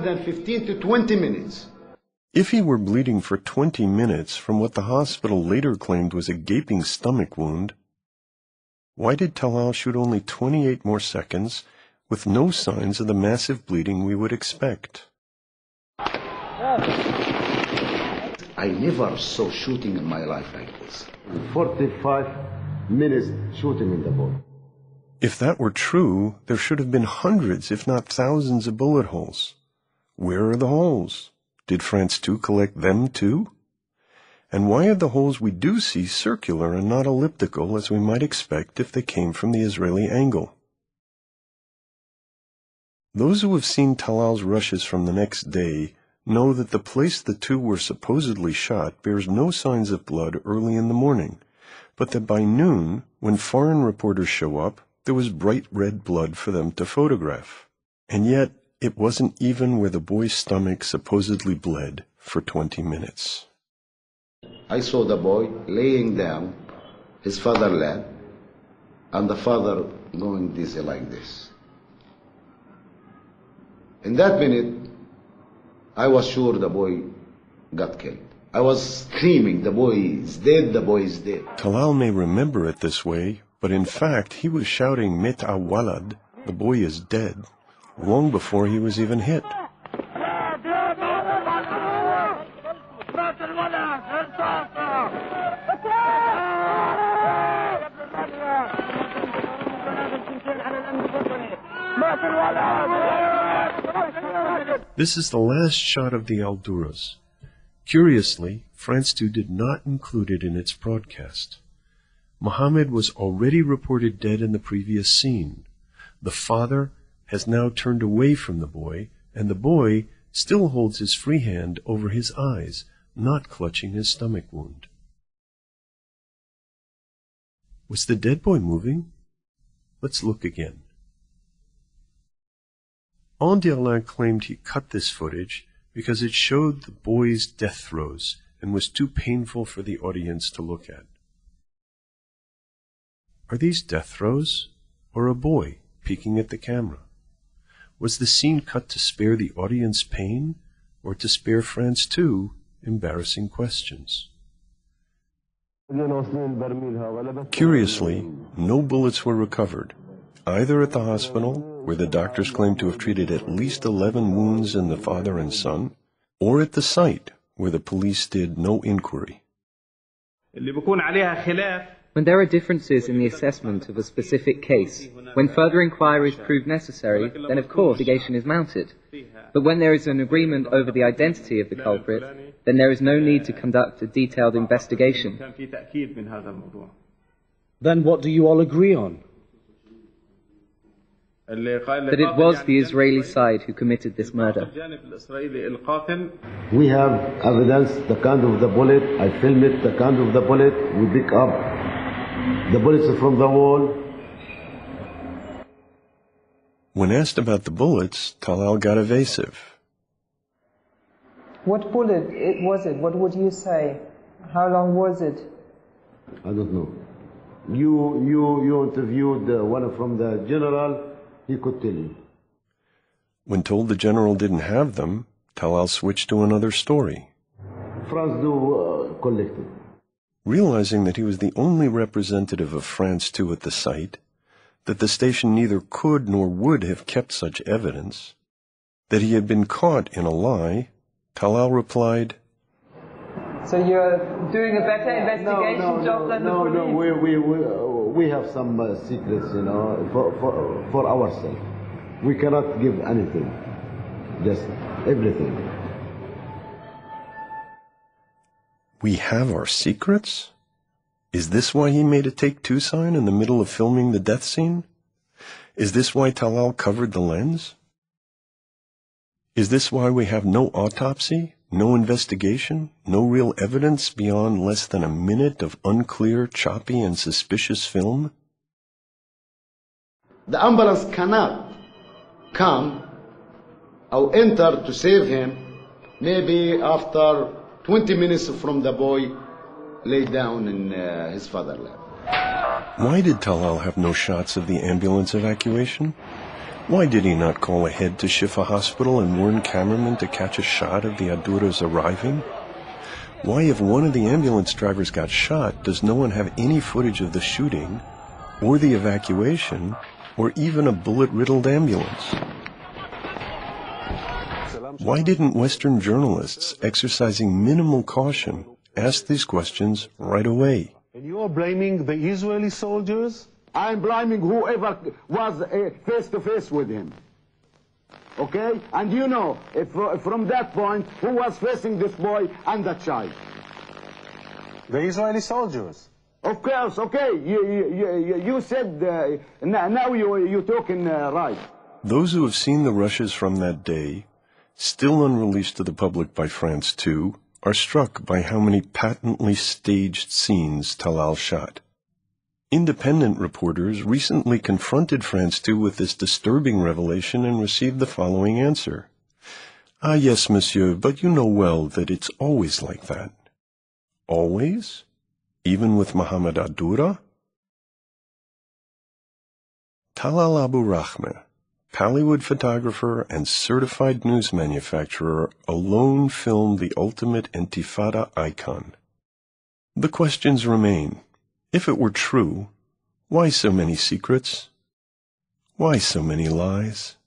than 15 to 20 minutes. If he were bleeding for 20 minutes from what the hospital later claimed was a gaping stomach wound, why did Talal shoot only 28 more seconds with no signs of the massive bleeding we would expect? I never saw shooting in my life like this. 45 minutes shooting in the boy. If that were true, there should have been hundreds, if not thousands, of bullet holes. Where are the holes? Did France 2 collect them too? And why are the holes we do see circular and not elliptical, as we might expect if they came from the Israeli angle? Those who have seen Talal's rushes from the next day know that the place the two were supposedly shot bears no signs of blood early in the morning, but that by noon, when foreign reporters show up, there was bright red blood for them to photograph. And yet, it wasn't even where the boy's stomach supposedly bled for 20 minutes. I saw the boy laying down, his father lap, and the father going dizzy like this. In that minute, I was sure the boy got killed. I was screaming, the boy is dead, the boy is dead. Talal may remember it this way, but in fact he was shouting Met Awalad, the boy is dead, long before he was even hit. This is the last shot of the Alduras. Curiously, France 2 did not include it in its broadcast. Mohammed was already reported dead in the previous scene. The father has now turned away from the boy, and the boy still holds his free hand over his eyes, not clutching his stomach wound. Was the dead boy moving? Let's look again. Andirlin claimed he cut this footage because it showed the boy's death throes and was too painful for the audience to look at. Are these death throes or a boy peeking at the camera? Was the scene cut to spare the audience pain or to spare France 2 embarrassing questions? Curiously, no bullets were recovered, either at the hospital, where the doctors claimed to have treated at least 11 wounds in the father and son, or at the site, where the police did no inquiry. When there are differences in the assessment of a specific case, when further inquiries prove necessary, then of course investigation is mounted. But when there is an agreement over the identity of the culprit, then there is no need to conduct a detailed investigation. Then what do you all agree on? That it was the Israeli side who committed this murder. We have evidence, the kind of the bullet, I film it, the kind of the bullet, we pick up the bullets from the wall. When asked about the bullets, Talal got evasive. What bullet was it? What would you say? How long was it? I don't know. You interviewed one from the general, he could tell you. When told the general didn't have them, Talal switched to another story. France 2 collected. Realizing that he was the only representative of France 2 at the site, that the station neither could nor would have kept such evidence, that he had been caught in a lie, Talal replied, So you're doing a better investigation job than the police? No, we have some secrets, you know, for ourselves. We cannot give anything, just everything. We have our secrets? Is this why he made a take-two sign in the middle of filming the death scene? Is this why Talal covered the lens? Is this why we have no autopsy, no investigation, no real evidence beyond less than a minute of unclear, choppy, and suspicious film? The ambulance cannot come or enter to save him maybe after 20 minutes from the boy lay down in his father's lap. Why did Talal have no shots of the ambulance evacuation? Why did he not call ahead to Shifa Hospital and warn cameramen to catch a shot of the Aduras arriving? Why, if one of the ambulance drivers got shot, does no one have any footage of the shooting, or the evacuation, or even a bullet-riddled ambulance? Why didn't Western journalists, exercising minimal caution, ask these questions right away? And you are blaming the Israeli soldiers? I'm blaming whoever was face-to-face with him. Okay? And you know, if, from that point, who was facing this boy and that child? The Israeli soldiers. Of course, okay. You said, now you're talking right. Those who have seen the rushes from that day, still unreleased to the public by France 2, are struck by how many patently staged scenes Talal shot. Independent reporters recently confronted France 2 with this disturbing revelation and received the following answer. Ah, yes, monsieur, but you know well that it's always like that. Always? Even with Mohammed Adura? Talal Abu Rahma, pallywood photographer and certified news manufacturer, alone filmed the ultimate intifada icon. The questions remain. If it were true, why so many secrets? Why so many lies?